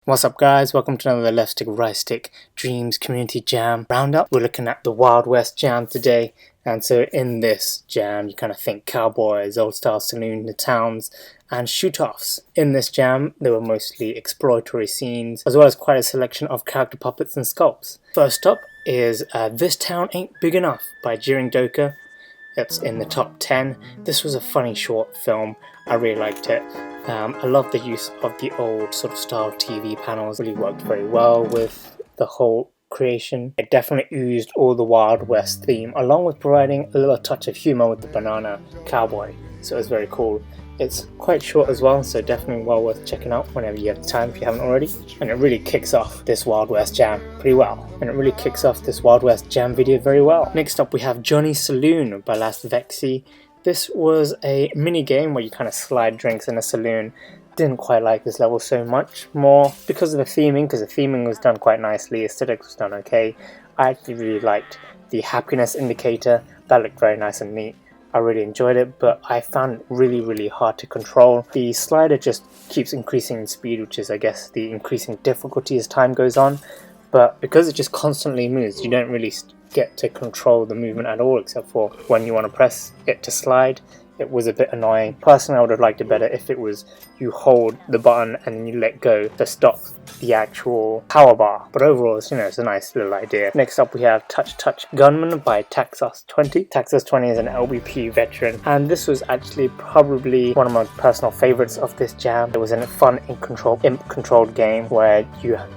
What's up guys, welcome to another leftstickrightstick Dreams Community Jam Roundup. We're looking at the Wild West Jam today, and so in this jam you kind of think cowboys, old style saloon, the towns and shoot-offs. In this jam there were mostly exploratory scenes as well as quite a selection of character puppets and sculpts. First up is This Town Ain't Big Enough by jeeringjoker. It's in the top 10. This was a funny short film, I really liked it. I love the use of the old sort of style TV panels, really worked very well with the whole creation. It definitely oozed all the Wild West theme, along with providing a little touch of humour with the banana cowboy, so it was very cool. It's quite short as well, so definitely well worth checking out whenever you have the time if you haven't already. And it really kicks off this Wild West Jam pretty well. And it really kicks off this Wild West Jam video very well. Next up we have Jonny Saloon by LasVexe. This was a mini game where you kind of slide drinks in a saloon. Didn't quite like this level so much, more because of the theming, because the theming was done quite nicely, aesthetics was done okay. I actually really liked the happiness indicator, that looked very nice and neat. I really enjoyed it, but I found it really hard to control. The slider just keeps increasing in speed, which is I guess the increasing difficulty as time goes on, but because it just constantly moves, you don't really get to control the movement at all, except for when you want to press it to slide. It was a bit annoying. Personally, I would have liked it better if it was you hold the button and then you let go to stop the actual power bar. But overall, it's a nice little idea. Next up, we have Touch Gunman by Taxos20. Taxos20 is an LBP veteran, and this was actually probably one of my personal favorites of this jam. It was a fun imp-controlled game where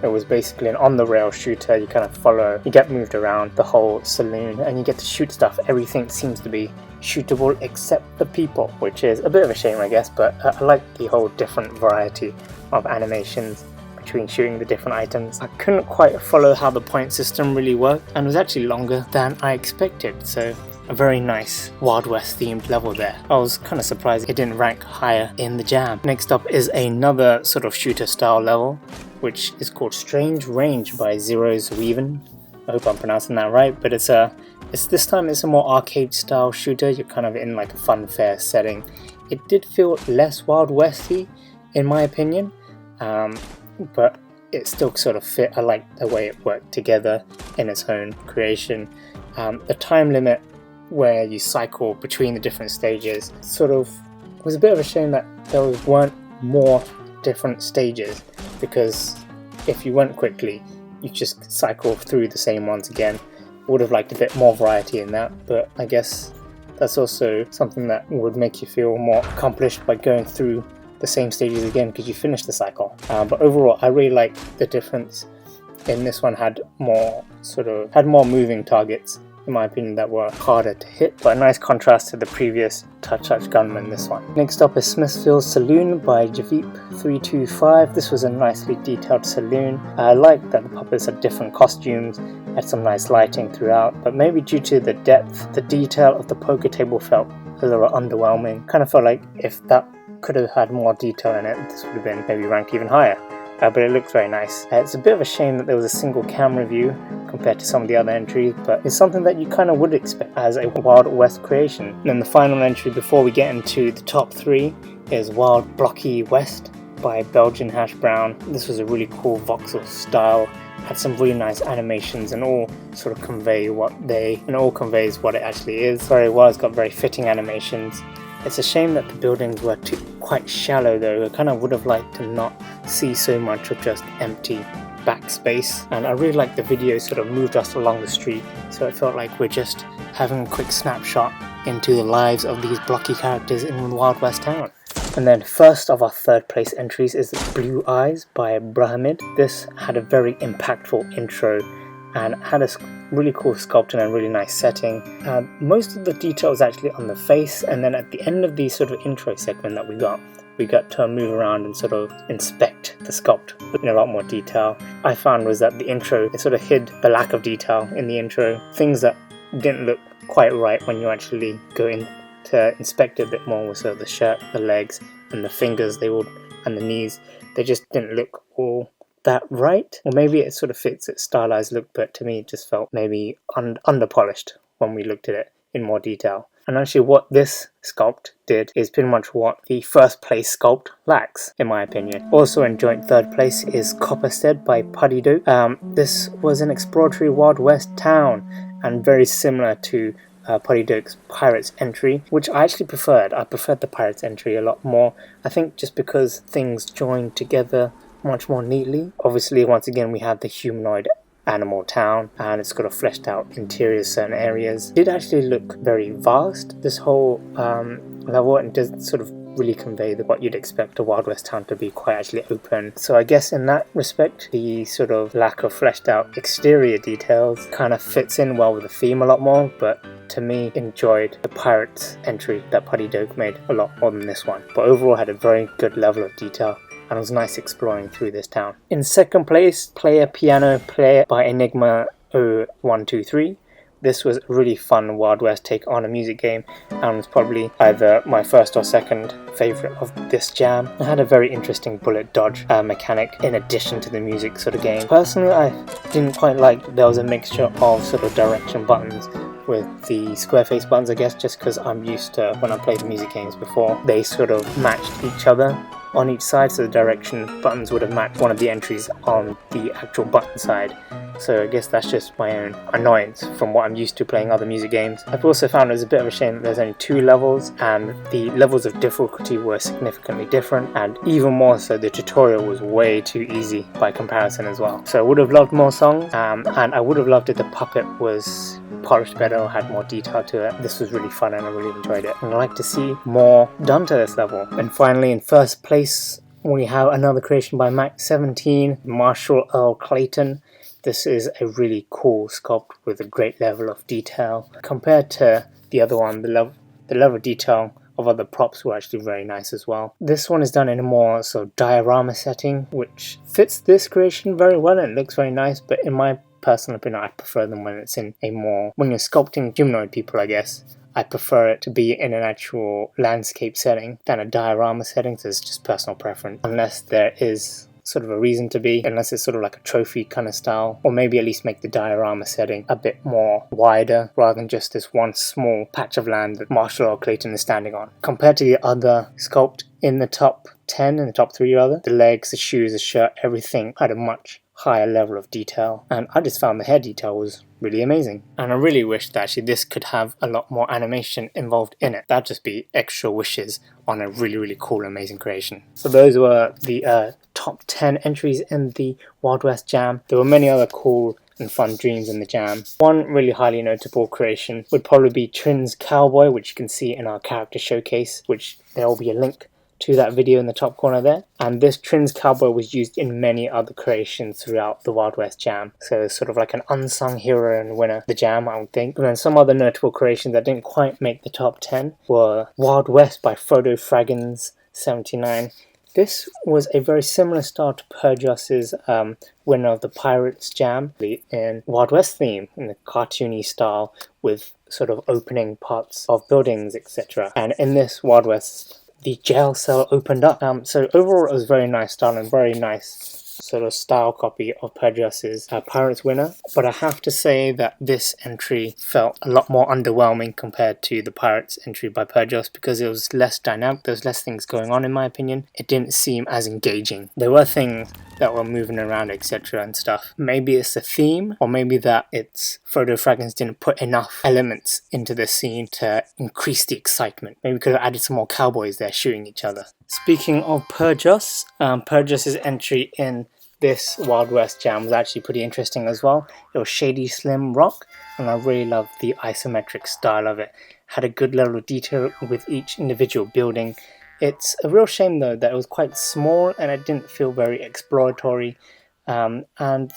it was basically an on-the-rail shooter. You kind of follow, you get moved around the whole saloon, and you get to shoot stuff. Everything seems to be shootable except the people, which is a bit of a shame I guess, but I like the whole different variety of animations between shooting the different items. I couldn't quite follow how the point system really worked, and it was actually longer than I expected, so a very nice Wild West themed level there. I was kind of surprised it didn't rank higher in the jam. Next up is another sort of shooter style level, which is called Strange Range by zerosweven. I hope I'm pronouncing that right, but this time it's a more arcade style shooter. You're kind of in like a fun fair setting. It did feel less Wild Westy in my opinion, but it still sort of fit. I like the way it worked together in its own creation. The time limit where you cycle between the different stages sort of was a bit of a shame that there weren't more different stages, because if you went quickly you just cycle through the same ones again. Would have liked a bit more variety in that, but I guess that's also something that would make you feel more accomplished by going through the same stages again because you finished the cycle. But overall I really like the difference in this one. Had more moving targets in my opinion that were harder to hit, but a nice contrast to the previous Touch Gunman, this one. Next up is Smithfield Saloon by Jeeringjoker325. This was a nicely detailed saloon. I like that the puppets had different costumes, had some nice lighting throughout, but maybe due to the depth, the detail of the poker table felt a little underwhelming. Kind of felt like if that could have had more detail in it, this would have been maybe ranked even higher. But it looks very nice. It's a bit of a shame that there was a single camera view compared to some of the other entries, but it's something that you kind of would expect as a Wild West creation. And then the final entry before we get into the top 3 is Wild Blocky West by BelgianHashBrown. This was a really cool voxel style, had some really nice animations and all sort of conveys what it actually is very well. It's got very fitting animations. It's a shame that the buildings were quite shallow though. I kind of would have liked to not see so much of just empty backspace, and I really like the video sort of moved us along the street, so it felt like we're just having a quick snapshot into the lives of these blocky characters in the Wild West town. And then first of our third place entries is Blue Eyes by Brahamil. This had a very impactful intro and had a really cool sculpt and a really nice setting. Most of the detail was actually on the face, and then at the end of the sort of intro segment that we got to move around and sort of inspect the sculpt in a lot more detail. I found was that the intro, it sort of hid the lack of detail in the intro. Things that didn't look quite right when you actually go in to inspect it a bit more, was sort of the shirt, the legs and the fingers, and the knees. They just didn't look all that right, or maybe it sort of fits its stylized look, but to me it just felt maybe under polished when we looked at it in more detail. And actually what this sculpt did is pretty much what the first place sculpt lacks, in my opinion. Also in joint third place is Copperstead by Puddydoke. This was an exploratory Wild West town and very similar to Puddydoke's Pirates entry, which I actually preferred. I preferred the Pirates entry a lot more. I think just because things joined together much more neatly. Obviously, once again, we have the humanoid animal town and it's got a fleshed out interior, certain areas. It did actually look very vast, this whole level, and does sort of really convey what you'd expect a Wild West town to be, quite actually open. So I guess in that respect, the sort of lack of fleshed out exterior details kind of fits in well with the theme a lot more, but to me, enjoyed the Pirates entry that Puddydoke made a lot more than this one. But overall had a very good level of detail and it was nice exploring through this town. In second place, Player Piano Player by Enigma 0123. This was a really fun Wild West take on a music game and was probably either my first or second favourite of this jam. It had a very interesting bullet dodge mechanic in addition to the music sort of game. Personally, I didn't quite like that there was a mixture of sort of direction buttons with the square face buttons, I guess, just because I'm used to, when I played music games before, they sort of matched each other on each side, so the direction buttons would have matched one of the entries on the actual button side. So I guess that's just my own annoyance from what I'm used to playing other music games. I've also found it was a bit of a shame that there's only 2 levels and the levels of difficulty were significantly different, and even more so the tutorial was way too easy by comparison as well. So I would have loved more songs and I would have loved if the puppet was polished better or had more detail to it. This was really fun and I really enjoyed it, and I'd like to see more done to this level. And finally, in first place we have another creation by Mac17, Marshal, Earl, Clayton. This is a really cool sculpt with a great level of detail. Compared to the other one, the level of detail of other props were actually very nice as well. This one is done in a more sort of diorama setting, which fits this creation very well and it looks very nice, but in my personal opinion, I prefer them when it's in a more, when you're sculpting humanoid people, I guess, I prefer it to be in an actual landscape setting than a diorama setting. So it's just personal preference, unless there is sort of a reason to be, unless it's sort of like a trophy kind of style, or maybe at least make the diorama setting a bit more wider rather than just this one small patch of land that Marshal or Clayton is standing on. Compared to the other sculpt in the top 10, in the top 3 rather, the legs, the shoes, the shirt, everything had a much higher level of detail, and I just found the hair detail was really amazing. And I really wish that actually this could have a lot more animation involved in it. That'd just be extra wishes on a really, really cool, amazing creation. So those were the top 10 entries in the Wild West Jam. There were many other cool and fun dreams in the jam. One really highly notable creation would probably be Trin's Cowboy, which you can see in our character showcase, which there will be a link to that video in the top corner there. And this Trin's Cowboy was used in many other creations throughout the Wild West Jam. So it's sort of like an unsung hero and winner of the jam, I would think. And then some other notable creations that didn't quite make the top 10 were Wild West by Frodo Fraggins 79. This was a very similar style to Prejoss's winner of the Pirates Jam in Wild West theme, in the cartoony style with sort of opening parts of buildings, etc. And in this Wild West, the jail cell opened up. So overall it was very nice style and very nice sort of style copy of Prejoss's Pirates winner. But I have to say that this entry felt a lot more underwhelming compared to the Pirates entry by Prejoss, because it was less dynamic, there was less things going on in my opinion. It didn't seem as engaging. There were things that were moving around, etc. and stuff. Maybe it's the theme, or maybe that it's Frodo Fraggins didn't put enough elements into the scene to increase the excitement. Maybe we could have added some more cowboys there shooting each other. Speaking of Prejoss, Prejoss's entry in this Wild West Jam was actually pretty interesting as well. It was Shady Slim Rock, and I really loved the isometric style of it. Had a good level of detail with each individual building. It's a real shame though that it was quite small and it didn't feel very exploratory, and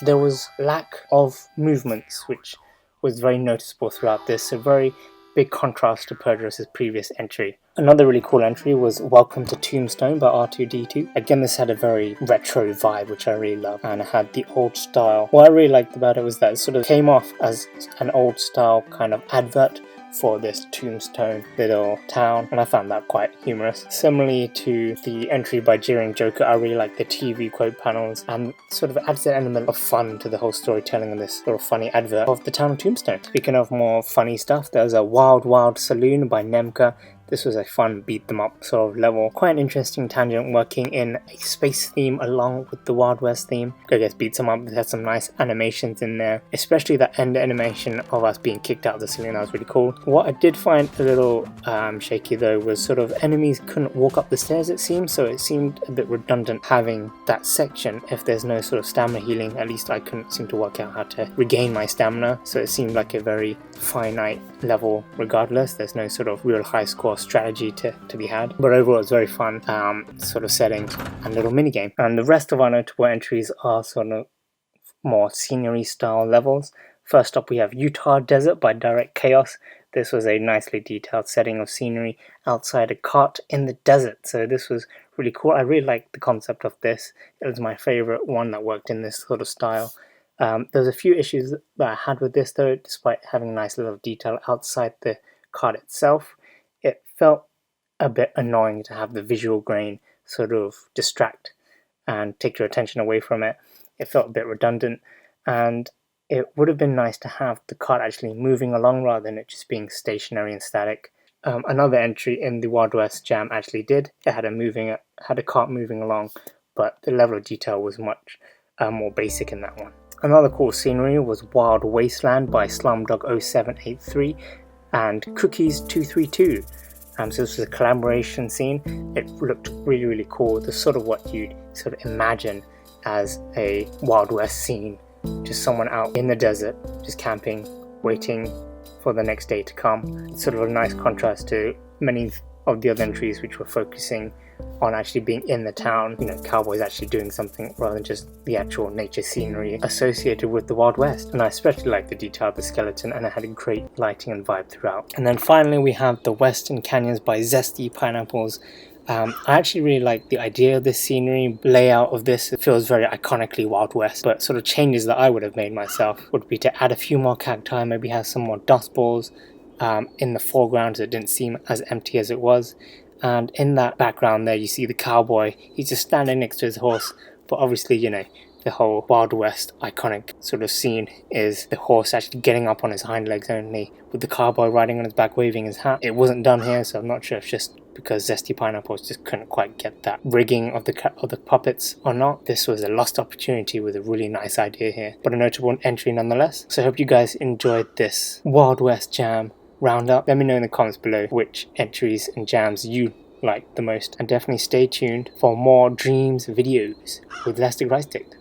there was lack of movements, which was very noticeable throughout this. A very big contrast to Prejoss's previous entry. Another really cool entry was Welcome to Tombstone by R2D2. Again, this had a very retro vibe, which I really loved, and it had the old style. What I really liked about it was that it sort of came off as an old style kind of advert for this Tombstone little town, and I found that quite humorous. Similarly to the entry by jeeringjoker, I really like the TV quote panels, and sort of adds an element of fun to the whole storytelling in this little funny advert of the town of Tombstone. Speaking of more funny stuff, there's a Wild Saloon by Nemca. This was a fun beat them up sort of level. Quite an interesting tangent working in a space theme along with the Wild West theme. I guess beats them up, it had some nice animations in there, especially that end animation of us being kicked out of the saloon. That was really cool. What I did find a little shaky though was sort of enemies couldn't walk up the stairs, it seemed, so it seemed a bit redundant having that section if there's no sort of stamina healing. At least I couldn't seem to work out how to regain my stamina, so it seemed like a very finite level regardless. There's no sort of real high score strategy to be had, but overall it's very fun sort of settings and little mini game. And the rest of our notable entries are sort of more scenery style levels. First up we have Utah Desert by DirectChaos. This was a nicely detailed setting of scenery outside a cart in the desert, so this was really cool. I really liked the concept of this. It was my favorite one that worked in this sort of style. There's a few issues that I had with this though, despite having a nice little detail outside the cart itself. It felt a bit annoying to have the visual grain sort of distract and take your attention away from it. It felt a bit redundant, and it would have been nice to have the cart actually moving along rather than it just being stationary and static. Another entry in the Wild West jam actually did. It had a cart moving along, but the level of detail was much more basic in that one. Another cool scenery was Wild Wasteland by Slumdog0783 and Cookies232. So this was a collaboration scene. It looked really cool. The sort of what you'd sort of imagine as a Wild West scene. Just someone out in the desert, just camping, waiting for the next day to come. It's sort of a nice contrast to many of the other entries which were focusing on actually being in the town, you know, cowboys actually doing something rather than just the actual nature scenery associated with the Wild West. And I especially liked the detail of the skeleton, and it had a great lighting and vibe throughout. And then finally we have the Western Canyons by ZestyPinnaples. I actually really like the idea of this scenery layout of this. It feels very iconically Wild West, but sort of changes that I would have made myself would be to add a few more cacti, maybe have some more dust balls in the foreground so it didn't seem as empty as it was. And in that background there you see the cowboy. He's just standing next to his horse, but obviously, you know, the whole Wild West iconic sort of scene is the horse actually getting up on his hind legs only, with the cowboy riding on his back waving his hat. It wasn't done here, so I'm not sure if it's just because ZestyPinnaples just couldn't quite get that rigging of the puppets or not. This was a lost opportunity with a really nice idea here, but a notable entry nonetheless. So I hope you guys enjoyed this Wild West jam roundup. Let me know in the comments below which entries and jams you like the most, and definitely stay tuned for more Dreams videos with Leftstickrightstick.